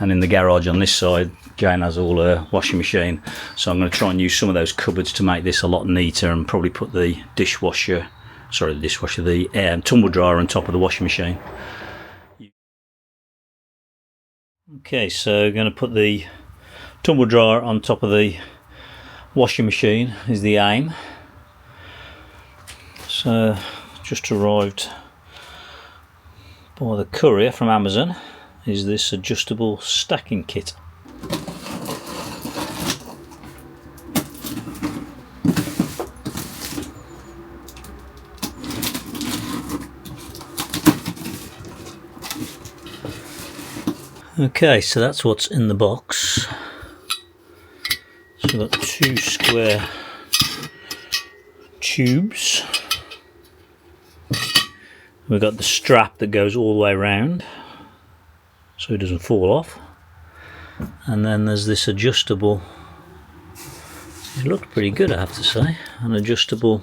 and in the garage on this side Jane has all her washing machine, so I'm going to try and use some of those cupboards to make this a lot neater, and probably put the tumble dryer on top of the washing machine. Okay, so going to put the tumble dryer on top of the washing machine is the aim. So just arrived by the courier from Amazon is this adjustable stacking kit. Okay, so that's what's in the box. So we've got 2 square tubes. We've got the strap that goes all the way around so it doesn't fall off, and then there's this adjustable, it looked pretty good I have to say, an adjustable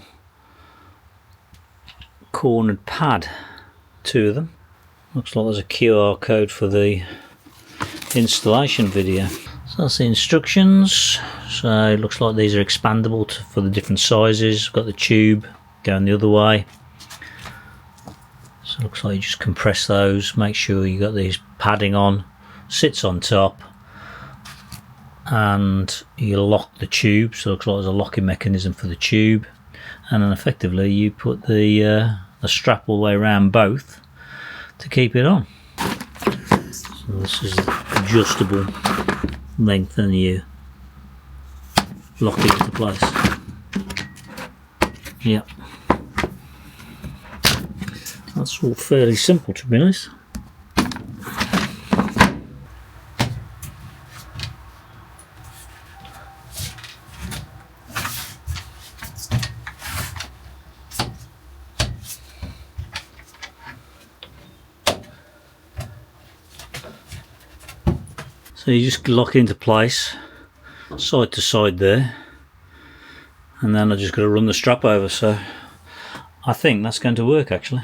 cornered pad, 2 of them. Looks like there's a QR code for the installation video. So that's the instructions. So it looks like these are expandable for the different sizes. We've got the tube going the other way. So it looks like you just compress those, make sure you got these padding on, sits on top, and you lock the tube, so it looks like there's a locking mechanism for the tube, and then effectively you put the strap all the way around both to keep it on. So this is adjustable length, and you lock it into place. Yep. That's all fairly simple, to be honest. So you just lock it into place, side to side there, and then I just got to run the strap over, so I think that's going to work actually.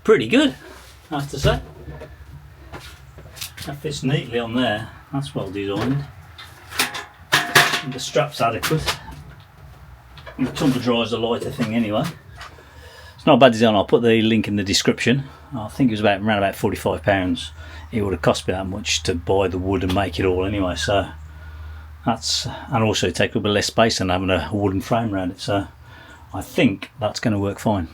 Pretty good, I have to say. That fits neatly on there, that's well designed. And the strap's adequate. And the tumble dryer's a lighter thing anyway. It's not a bad design. I'll put the link in the description. I think it was around about £45. It would have cost me that much to buy the wood and make it all anyway, so that's, and also take up a less space than having a wooden frame around it, so I think that's going to work fine.